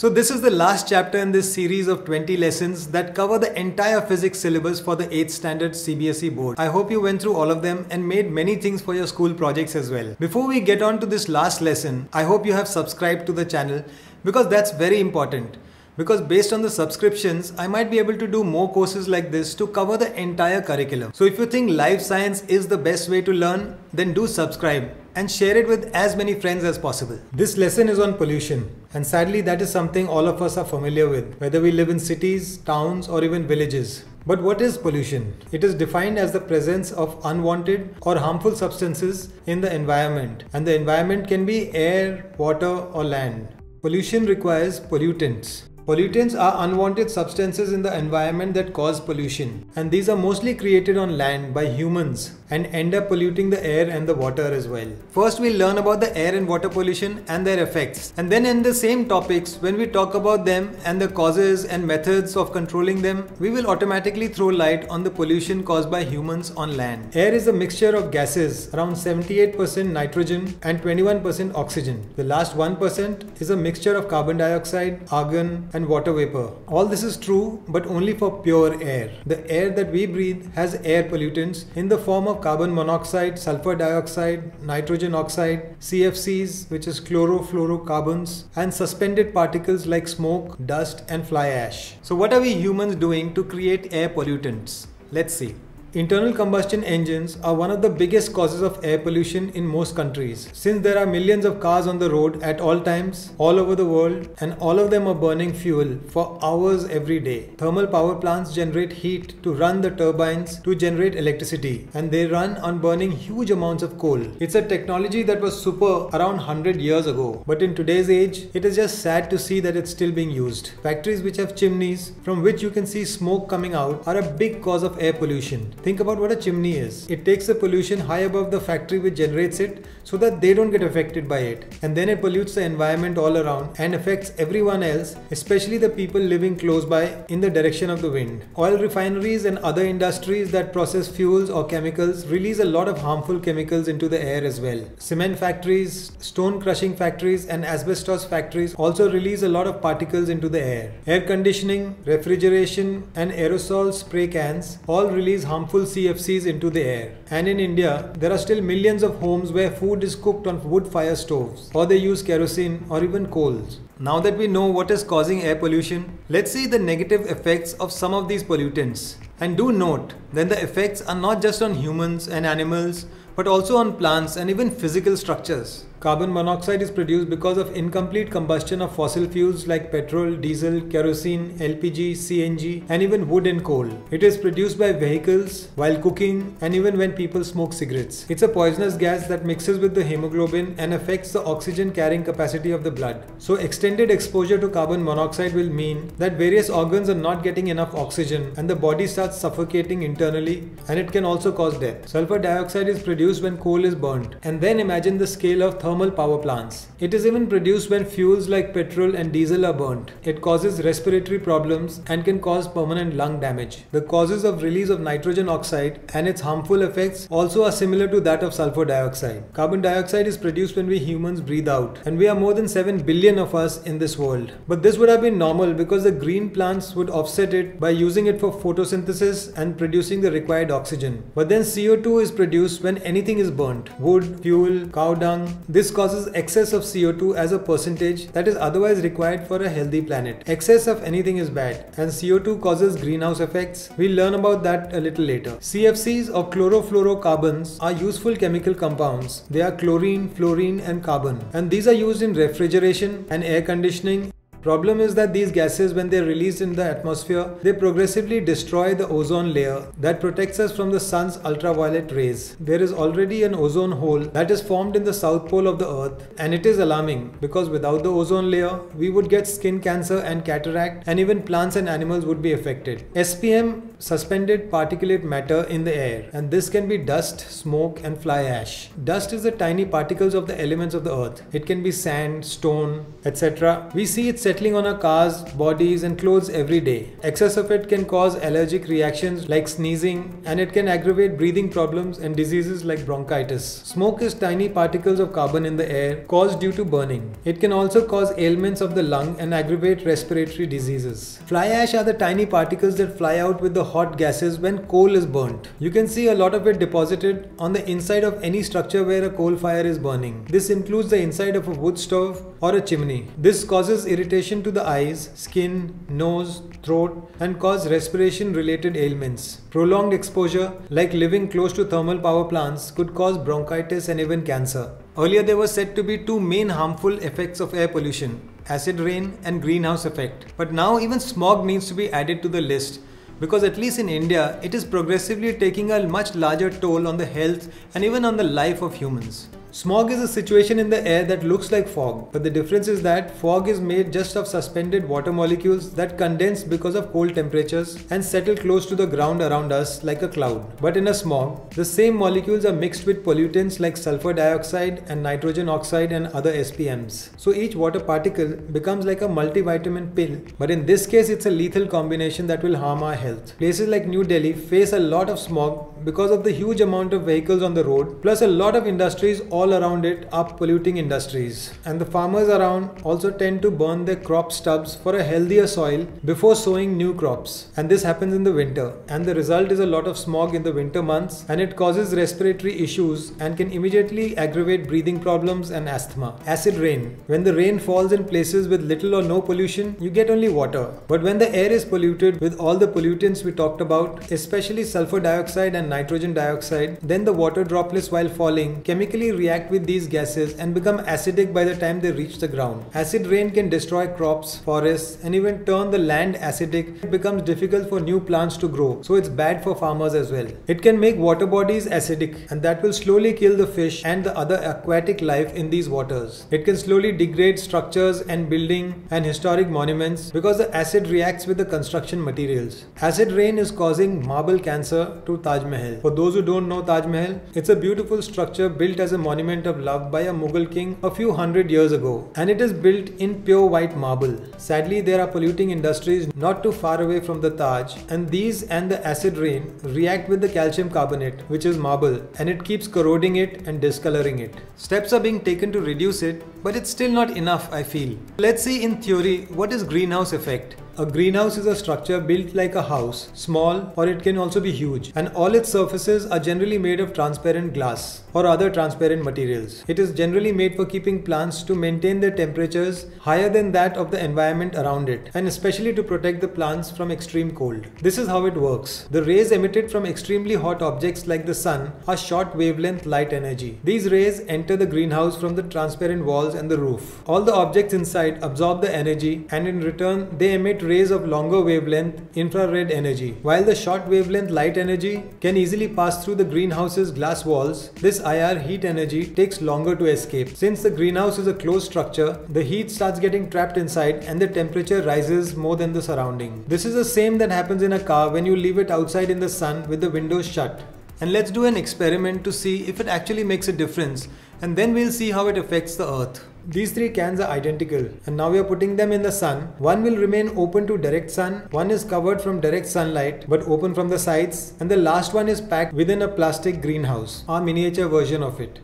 So this is the last chapter in this series of 20 lessons that cover the entire physics syllabus for the 8th standard CBSE board. I hope you went through all of them and made many things for your school projects as well. Before we get on to this last lesson, I hope you have subscribed to the channel because that's very important. Because based on the subscriptions, I might be able to do more courses like this to cover the entire curriculum. So if you think life science is the best way to learn, then do subscribe and share it with as many friends as possible. This lesson is on pollution, and sadly that is something all of us are familiar with, whether we live in cities, towns or even villages. But what is pollution? It is defined as the presence of unwanted or harmful substances in the environment, and the environment can be air, water or land. Pollution requires pollutants. Pollutants are unwanted substances in the environment that cause pollution, and these are mostly created on land by humans and end up polluting the air and the water as well. First we'll learn about the air and water pollution and their effects, and then in the same topics, when we talk about them and the causes and methods of controlling them, we will automatically throw light on the pollution caused by humans on land. Air is a mixture of gases, around 78% nitrogen and 21% oxygen. The last 1% is a mixture of carbon dioxide, argon and water vapor. All this is true, but only for pure air. The air that we breathe has air pollutants in the form of carbon monoxide, sulfur dioxide, nitrogen oxide, CFCs, which is chlorofluorocarbons, and suspended particles like smoke, dust and fly ash. So what are we humans doing to create air pollutants? Let's see. Internal combustion engines are one of the biggest causes of air pollution in most countries. Since there are millions of cars on the road at all times, all over the world, and all of them are burning fuel for hours every day. Thermal power plants generate heat to run the turbines to generate electricity, and they run on burning huge amounts of coal. It's a technology that was super around 100 years ago, but in today's age, it is just sad to see that it's still being used. Factories which have chimneys from which you can see smoke coming out are a big cause of air pollution. Think about what a chimney is. It takes the pollution high above the factory which generates it so that they don't get affected by it. And then it pollutes the environment all around and affects everyone else, especially the people living close by in the direction of the wind. Oil refineries and other industries that process fuels or chemicals release a lot of harmful chemicals into the air as well. Cement factories, stone crushing factories and asbestos factories also release a lot of particles into the air. Air conditioning, refrigeration and aerosol spray cans all release harmful CFCs into the air. And in India, there are still millions of homes where food is cooked on wood fire stoves, or they use kerosene or even coals. Now that we know what is causing air pollution, let's see the negative effects of some of these pollutants. And do note that the effects are not just on humans and animals, but also on plants and even physical structures. Carbon monoxide is produced because of incomplete combustion of fossil fuels like petrol, diesel, kerosene, LPG, CNG and even wood and coal. It is produced by vehicles, while cooking and even when people smoke cigarettes. It's a poisonous gas that mixes with the hemoglobin and affects the oxygen carrying capacity of the blood. So extended exposure to carbon monoxide will mean that various organs are not getting enough oxygen and the body starts suffocating internally, and it can also cause death. Sulfur dioxide is produced when coal is burnt, and then imagine the scale of thermal power plants. It is even produced when fuels like petrol and diesel are burnt. It causes respiratory problems and can cause permanent lung damage. The causes of release of nitrogen oxide and its harmful effects also are similar to that of sulfur dioxide. Carbon dioxide is produced when we humans breathe out, and we are more than 7 billion of us in this world. But this would have been normal because the green plants would offset it by using it for photosynthesis and producing the required oxygen. But then CO2 is produced when anything is burnt. Wood, fuel, cow dung. This causes excess of CO2 as a percentage that is otherwise required for a healthy planet. Excess of anything is bad, and CO2 causes greenhouse effects. We'll learn about that a little later. CFCs or chlorofluorocarbons are useful chemical compounds. They are chlorine, fluorine and carbon, and these are used in refrigeration and air conditioning. Problem is that these gases, when they are released in the atmosphere, they progressively destroy the ozone layer that protects us from the sun's ultraviolet rays. There is already an ozone hole that is formed in the south pole of the earth, and it is alarming because without the ozone layer, we would get skin cancer and cataract, and even plants and animals would be affected. SPM, suspended particulate matter in the air, and this can be dust, smoke and fly ash. Dust is the tiny particles of the elements of the earth. It can be sand, stone, etc. We see it settling on our cars, bodies and clothes every day. Excess of it can cause allergic reactions like sneezing, and it can aggravate breathing problems and diseases like bronchitis. Smoke is tiny particles of carbon in the air caused due to burning. It can also cause ailments of the lung and aggravate respiratory diseases. Fly ash are the tiny particles that fly out with the hot gases when coal is burnt. You can see a lot of it deposited on the inside of any structure where a coal fire is burning. This includes the inside of a wood stove or a chimney. This causes irritation to the eyes, skin, nose, throat, and cause respiration related ailments. Prolonged exposure, like living close to thermal power plants, could cause bronchitis and even cancer. Earlier there were said to be two main harmful effects of air pollution: acid rain and greenhouse effect. But now even smog needs to be added to the list, because at least in India, it is progressively taking a much larger toll on the health and even on the life of humans. Smog is a situation in the air that looks like fog, but the difference is that fog is made just of suspended water molecules that condense because of cold temperatures and settle close to the ground around us like a cloud. But in a smog, the same molecules are mixed with pollutants like sulfur dioxide and nitrogen oxide and other SPMs. So each water particle becomes like a multivitamin pill, but in this case it's a lethal combination that will harm our health. Places like New Delhi face a lot of smog because of the huge amount of vehicles on the road, plus a lot of industries all around it are polluting industries. And the farmers around also tend to burn their crop stubs for a healthier soil before sowing new crops. And this happens in the winter. And the result is a lot of smog in the winter months, and it causes respiratory issues and can immediately aggravate breathing problems and asthma. Acid rain. When the rain falls in places with little or no pollution, you get only water. But when the air is polluted with all the pollutants we talked about, especially sulfur dioxide and nitrogen dioxide, then the water droplets while falling chemically react with these gases and become acidic by the time they reach the ground. Acid rain can destroy crops, forests, and even turn the land acidic. It becomes difficult for new plants to grow, so it's bad for farmers as well. It can make water bodies acidic, and that will slowly kill the fish and the other aquatic life in these waters. It can slowly degrade structures and building and historic monuments because the acid reacts with the construction materials. Acid rain is causing marble cancer to Taj Mahal. For those who don't know Taj Mahal, it's a beautiful structure built as a monument of love by a Mughal king a few hundred years ago, and it is built in pure white marble. Sadly, there are polluting industries not too far away from the Taj, and these and the acid rain react with the calcium carbonate, which is marble, and it keeps corroding it and discoloring it. Steps are being taken to reduce it, but it's still not enough, I feel. Let's see in theory what is greenhouse effect. A greenhouse is a structure built like a house, small or it can also be huge, and all its surfaces are generally made of transparent glass or other transparent materials. It is generally made for keeping plants to maintain their temperatures higher than that of the environment around it, and especially to protect the plants from extreme cold. This is how it works. The rays emitted from extremely hot objects like the sun are short wavelength light energy. These rays enter the greenhouse from the transparent walls and the roof. All the objects inside absorb the energy, and in return they emit rays of longer wavelength infrared energy. While the short wavelength light energy can easily pass through the greenhouse's glass walls, this IR heat energy takes longer to escape. Since the greenhouse is a closed structure, the heat starts getting trapped inside and the temperature rises more than the surrounding. This is the same that happens in a car when you leave it outside in the sun with the windows shut. And let's do an experiment to see if it actually makes a difference, and then we'll see how it affects the earth. These three cans are identical, and now we are putting them in the sun. One will remain open to direct sun, one is covered from direct sunlight but open from the sides, and the last one is packed within a plastic greenhouse, our miniature version of it.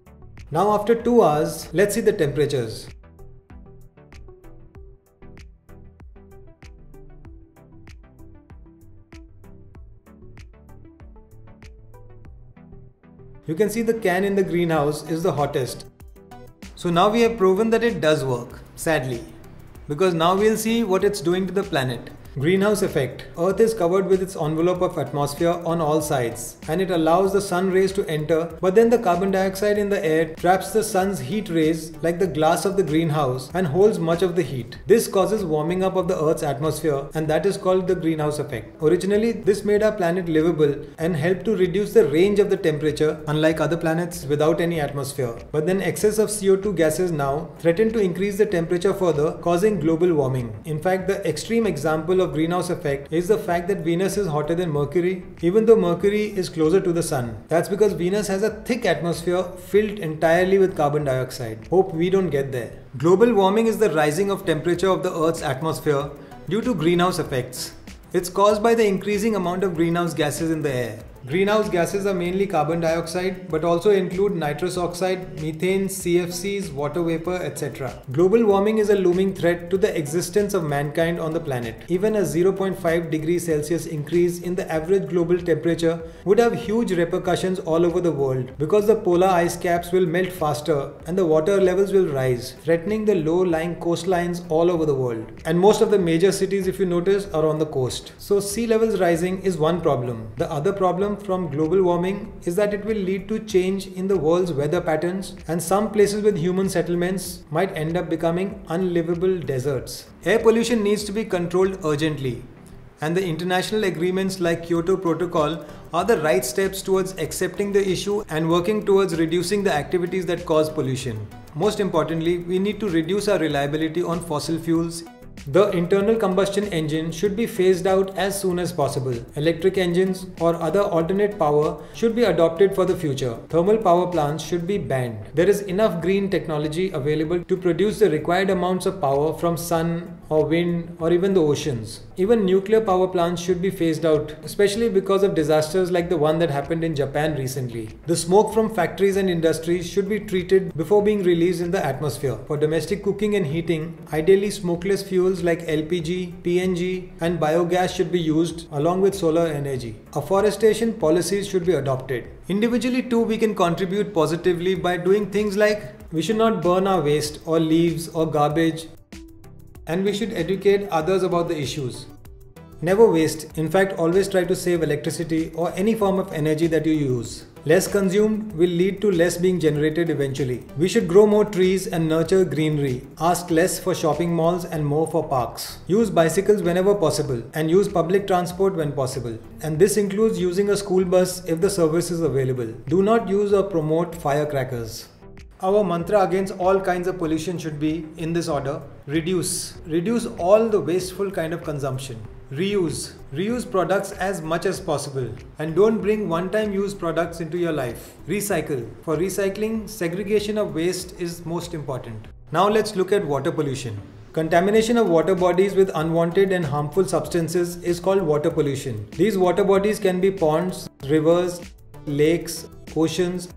Now after 2 hours, let's see the temperatures. You can see the can in the greenhouse is the hottest. So now we have proven that it does work, sadly, because now we'll see what it's doing to the planet. Greenhouse effect. Earth is covered with its envelope of atmosphere on all sides, and it allows the sun rays to enter, but then the carbon dioxide in the air traps the sun's heat rays like the glass of the greenhouse and holds much of the heat. This causes warming up of the Earth's atmosphere, and that is called the greenhouse effect. Originally, this made our planet livable and helped to reduce the range of the temperature, unlike other planets without any atmosphere. But then excess of CO2 gases now threaten to increase the temperature further, causing global warming. In fact, the extreme example of of greenhouse effect is the fact that Venus is hotter than Mercury, even though Mercury is closer to the Sun. That's because Venus has a thick atmosphere filled entirely with carbon dioxide. Hope we don't get there. Global warming is the rising of temperature of the Earth's atmosphere due to greenhouse effects. It's caused by the increasing amount of greenhouse gases in the air. Greenhouse gases are mainly carbon dioxide but also include nitrous oxide, methane, CFCs, water vapor, etc. Global warming is a looming threat to the existence of mankind on the planet. Even a 0.5 degrees Celsius increase in the average global temperature would have huge repercussions all over the world because the polar ice caps will melt faster and the water levels will rise, threatening the low-lying coastlines all over the world. And most of the major cities, if you notice, are on the coast. So sea levels rising is one problem. The other problem from global warming is that it will lead to change in the world's weather patterns, and some places with human settlements might end up becoming unlivable deserts. Air pollution needs to be controlled urgently, and the international agreements like Kyoto Protocol are the right steps towards accepting the issue and working towards reducing the activities that cause pollution. Most importantly, we need to reduce our reliability on fossil fuels. The internal combustion engine should be phased out as soon as possible. Electric engines or other alternate power should be adopted for the future. Thermal power plants should be banned. There is enough green technology available to produce the required amounts of power from sun or wind or even the oceans. Even nuclear power plants should be phased out, especially because of disasters like the one that happened in Japan recently. The smoke from factories and industries should be treated before being released in the atmosphere. For domestic cooking and heating, ideally smokeless fuels like LPG, PNG and biogas should be used along with solar energy. Afforestation policies should be adopted. Individually too, we can contribute positively by doing things like we should not burn our waste or leaves or garbage, and we should educate others about the issues. Never waste. In fact, always try to save electricity or any form of energy that you use. Less consumed will lead to less being generated eventually. We should grow more trees and nurture greenery. Ask less for shopping malls and more for parks. Use bicycles whenever possible and use public transport when possible. And this includes using a school bus if the service is available. Do not use or promote firecrackers. Our mantra against all kinds of pollution should be, in this order: reduce. Reduce all the wasteful kind of consumption. Reuse. Reuse products as much as possible. And don't bring one-time use products into your life. Recycle. For recycling, segregation of waste is most important. Now let's look at water pollution. Contamination of water bodies with unwanted and harmful substances is called water pollution. These water bodies can be ponds, rivers, lakes, oceans.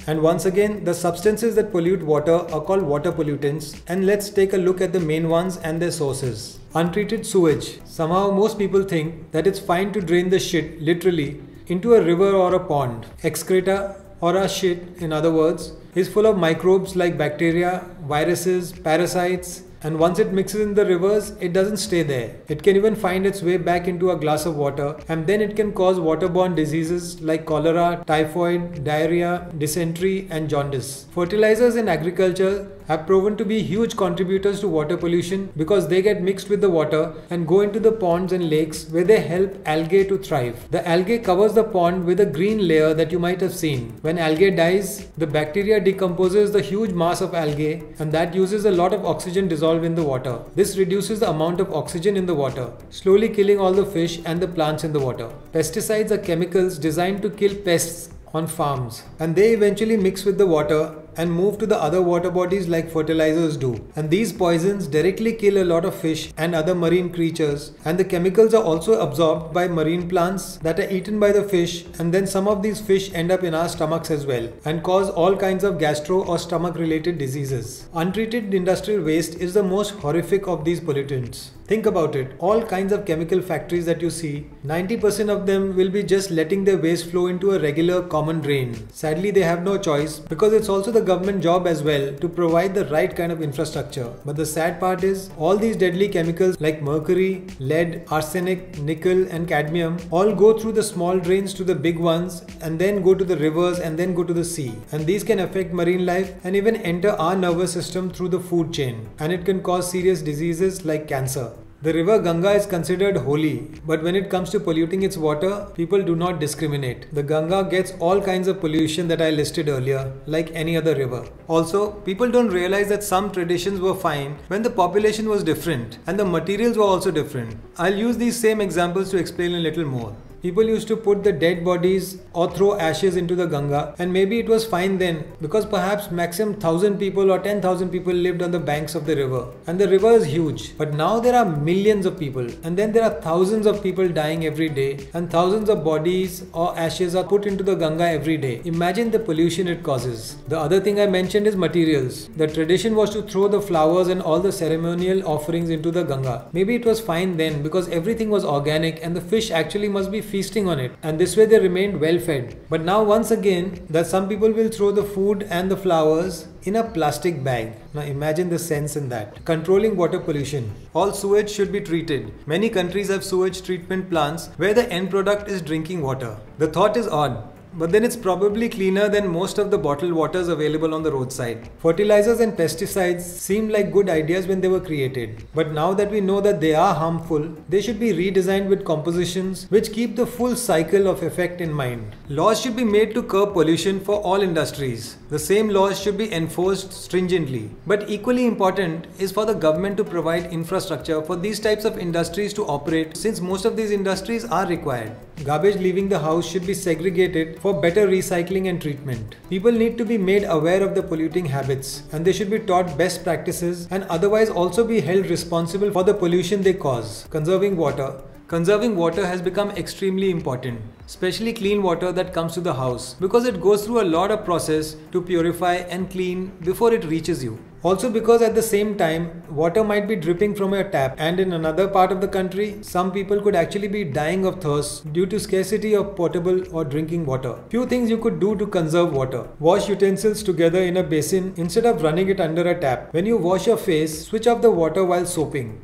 And once again, the substances that pollute water are called water pollutants, and let's take a look at the main ones and their sources. Untreated sewage. Somehow most people think that it's fine to drain the shit, literally, into a river or a pond. Excreta, or our shit in other words, is full of microbes like bacteria, viruses, parasites, and once it mixes in the rivers, it doesn't stay there. It can even find its way back into a glass of water, and then it can cause waterborne diseases like cholera, typhoid, diarrhea, dysentery and jaundice. Fertilizers in agriculture have proven to be huge contributors to water pollution because they get mixed with the water and go into the ponds and lakes where they help algae to thrive. The algae covers the pond with a green layer that you might have seen. When algae dies, the bacteria decomposes the huge mass of algae, and that uses a lot of oxygen dissolved in the water. This reduces the amount of oxygen in the water, slowly killing all the fish and the plants in the water. Pesticides are chemicals designed to kill pests on farms, and they eventually mix with the water and move to the other water bodies like fertilizers do. And these poisons directly kill a lot of fish and other marine creatures, and the chemicals are also absorbed by marine plants that are eaten by the fish, and then some of these fish end up in our stomachs as well and cause all kinds of gastro or stomach related diseases. Untreated industrial waste is the most horrific of these pollutants. Think about it, all kinds of chemical factories that you see, 90% of them will be just letting their waste flow into a regular common drain. Sadly, they have no choice because it's also the government job as well to provide the right kind of infrastructure. But the sad part is, all these deadly chemicals like mercury, lead, arsenic, nickel and cadmium all go through the small drains to the big ones and then go to the rivers and then go to the sea. And these can affect marine life and even enter our nervous system through the food chain. And it can cause serious diseases like cancer. The river Ganga is considered holy, but when it comes to polluting its water, people do not discriminate. The Ganga gets all kinds of pollution that I listed earlier, like any other river. Also, people don't realize that some traditions were fine when the population was different and the materials were also different. I'll use these same examples to explain a little more. People used to put the dead bodies or throw ashes into the Ganga, and maybe it was fine then because perhaps maximum 1,000 people or 10,000 people lived on the banks of the river, and the river is huge. But now there are millions of people, and then there are thousands of people dying every day, and thousands of bodies or ashes are put into the Ganga every day. Imagine the pollution it causes. The other thing I mentioned is materials. The tradition was to throw the flowers and all the ceremonial offerings into the Ganga. Maybe it was fine then because everything was organic and the fish actually must be feasting on it, and this way they remained well fed. But now once again that some people will throw the food and the flowers in a plastic bag. Now imagine the sense in that. Controlling water pollution. All sewage should be treated. Many countries have sewage treatment plants where the end product is drinking water. The thought is odd, but then it's probably cleaner than most of the bottled waters available on the roadside. Fertilizers and pesticides seemed like good ideas when they were created. But now that we know that they are harmful, they should be redesigned with compositions which keep the full cycle of effect in mind. Laws should be made to curb pollution for all industries. The same laws should be enforced stringently. But equally important is for the government to provide infrastructure for these types of industries to operate, since most of these industries are required. Garbage leaving the house should be segregated for better recycling and treatment. People need to be made aware of the polluting habits, and they should be taught best practices and otherwise also be held responsible for the pollution they cause. Conserving water. Conserving water has become extremely important, especially clean water that comes to the house, because it goes through a lot of process to purify and clean before it reaches you. Also because at the same time, water might be dripping from your tap, and in another part of the country, some people could actually be dying of thirst due to scarcity of potable or drinking water. Few things you could do to conserve water. Wash utensils together in a basin instead of running it under a tap. When you wash your face, switch off the water while soaping.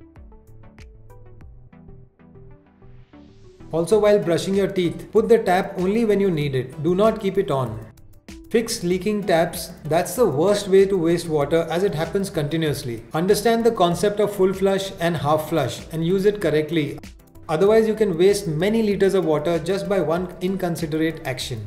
Also, while brushing your teeth, put the tap only when you need it. Do not keep it on. Fix leaking taps. That's the worst way to waste water as it happens continuously. Understand the concept of full flush and half flush and use it correctly. Otherwise, you can waste many liters of water just by one inconsiderate action.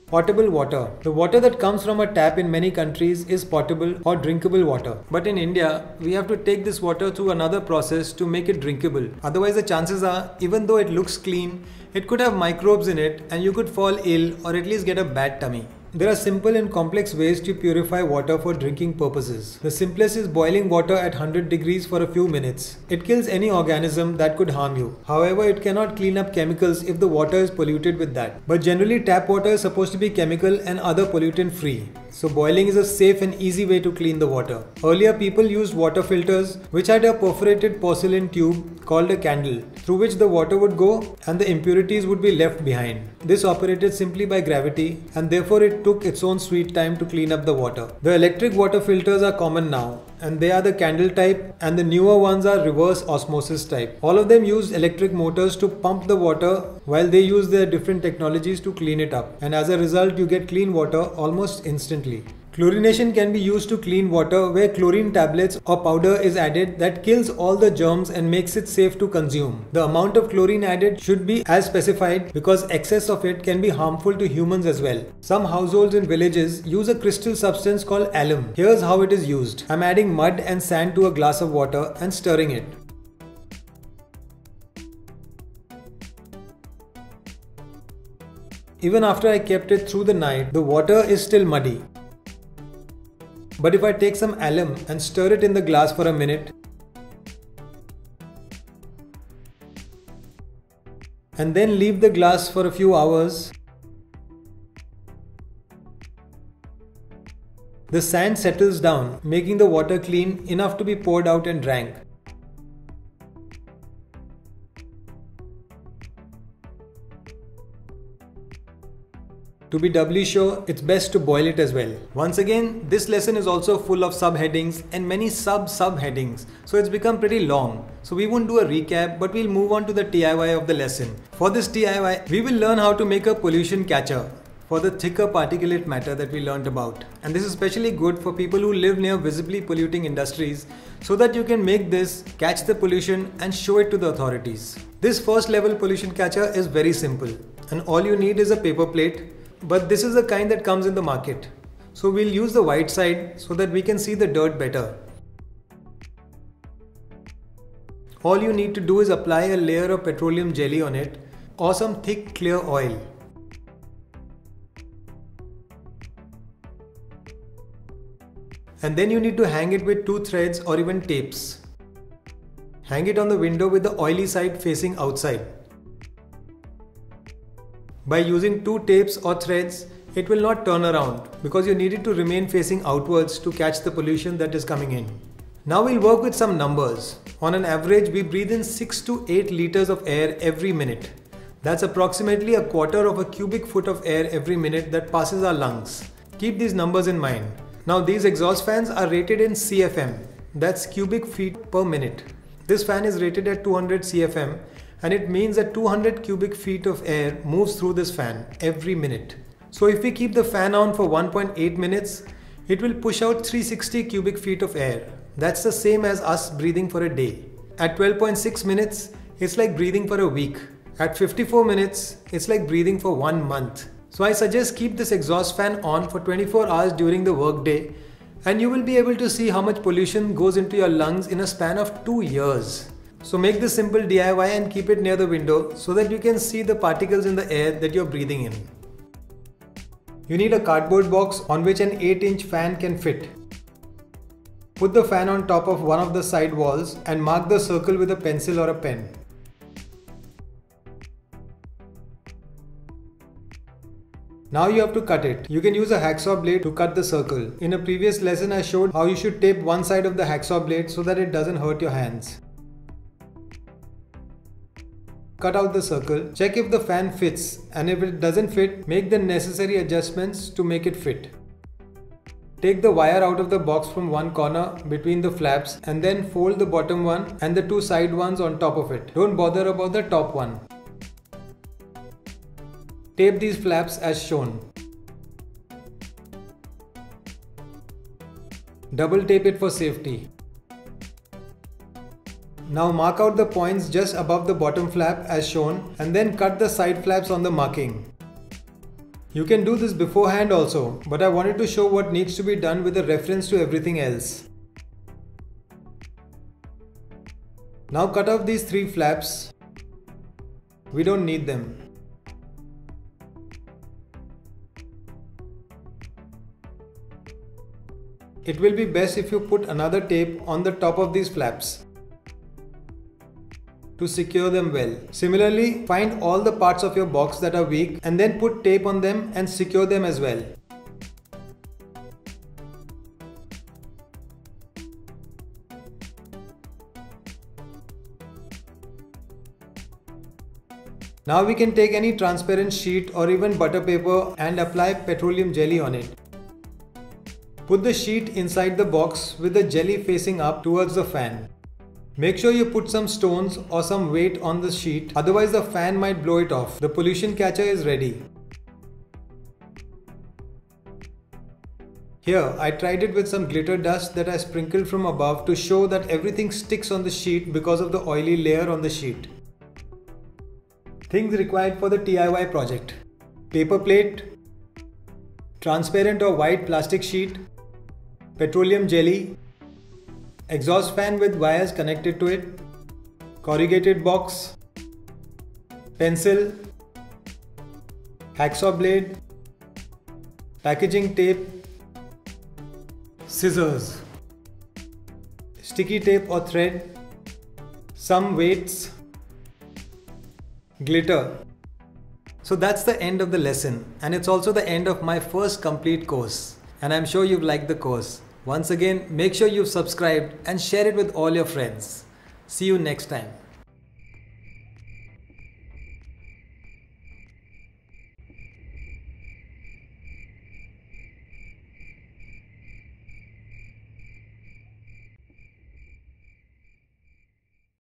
Potable water. The water that comes from a tap in many countries is potable or drinkable water. But in India, we have to take this water through another process to make it drinkable. Otherwise, the chances are, even though it looks clean, it could have microbes in it and you could fall ill or at least get a bad tummy. There are simple and complex ways to purify water for drinking purposes. The simplest is boiling water at 100 degrees for a few minutes. It kills any organism that could harm you. However, it cannot clean up chemicals if the water is polluted with that. But generally, tap water is supposed to be chemical and other pollutant free. So boiling is a safe and easy way to clean the water. Earlier, people used water filters which had a perforated porcelain tube called a candle, through which the water would go and the impurities would be left behind. This operated simply by gravity, and therefore it took its own sweet time to clean up the water. The electric water filters are common now, and they are the candle type, and the newer ones are reverse osmosis type. All of them use electric motors to pump the water while they use their different technologies to clean it up, and as a result you get clean water almost instantly. Chlorination can be used to clean water where chlorine tablets or powder is added that kills all the germs and makes it safe to consume. The amount of chlorine added should be as specified because excess of it can be harmful to humans as well. Some households in villages use a crystal substance called alum. Here's how it is used. I'm adding mud and sand to a glass of water and stirring it. Even after I kept it through the night, the water is still muddy. But if I take some alum and stir it in the glass for a minute, and then leave the glass for a few hours, the sand settles down, making the water clean enough to be poured out and drank. To be doubly sure, it's best to boil it as well. Once again, this lesson is also full of subheadings and many sub-subheadings, so it's become pretty long. So we won't do a recap, but we'll move on to the TIY of the lesson. For this TIY, we will learn how to make a pollution catcher. for the thicker particulate matter that we learnt about. And this is especially good for people who live near visibly polluting industries, so that you can make this, catch the pollution and show it to the authorities. This first level pollution catcher is very simple and all you need is a paper plate, but this is the kind that comes in the market. So we'll use the white side so that we can see the dirt better. All you need to do is apply a layer of petroleum jelly on it or some thick clear oil. And then you need to hang it with 2 threads or even tapes. Hang it on the window with the oily side facing outside. By using 2 tapes or threads, it will not turn around because you need it to remain facing outwards to catch the pollution that is coming in. Now we'll work with some numbers. On an average, we breathe in 6 to 8 liters of air every minute. That's approximately a quarter of a cubic foot of air every minute that passes our lungs. Keep these numbers in mind. Now these exhaust fans are rated in CFM, that's cubic feet per minute. This fan is rated at 200 CFM and it means that 200 cubic feet of air moves through this fan every minute. So if we keep the fan on for 1.8 minutes, it will push out 360 cubic feet of air. That's the same as us breathing for a day. At 12.6 minutes, it's like breathing for a week. At 54 minutes, it's like breathing for 1 month. So I suggest keep this exhaust fan on for 24 hours during the workday and you will be able to see how much pollution goes into your lungs in a span of 2 years. So make this simple DIY and keep it near the window so that you can see the particles in the air that you're breathing in. You need a cardboard box on which an 8-inch fan can fit. Put the fan on top of one of the side walls and mark the circle with a pencil or a pen. Now you have to cut it. You can use a hacksaw blade to cut the circle. In a previous lesson I showed how you should tape one side of the hacksaw blade so that it doesn't hurt your hands. Cut out the circle, check if the fan fits, and if it doesn't fit, make the necessary adjustments to make it fit. Take the wire out of the box from one corner between the flaps and then fold the bottom one and the 2 side ones on top of it. Don't bother about the top one. Tape these flaps as shown. Double tape it for safety. Now mark out the points just above the bottom flap as shown and then cut the side flaps on the marking. You can do this beforehand also, but I wanted to show what needs to be done with a reference to everything else. Now cut off these 3 flaps. We don't need them. It will be best if you put another tape on the top of these flaps to secure them well. Similarly, find all the parts of your box that are weak and then put tape on them and secure them as well. Now we can take any transparent sheet or even butter paper and apply petroleum jelly on it. Put the sheet inside the box with the jelly facing up towards the fan. Make sure you put some stones or some weight on the sheet, otherwise the fan might blow it off. The pollution catcher is ready. Here, I tried it with some glitter dust that I sprinkled from above to show that everything sticks on the sheet because of the oily layer on the sheet. Things required for the TIY project: paper plate, transparent or white plastic sheet, petroleum jelly, exhaust fan with wires connected to it, corrugated box, pencil, hacksaw blade, packaging tape, scissors, sticky tape or thread, some weights, glitter. So that's the end of the lesson, and it's also the end of my first complete course, and I'm sure you've liked the course. Once again, make sure you've subscribed and share it with all your friends. See you next time.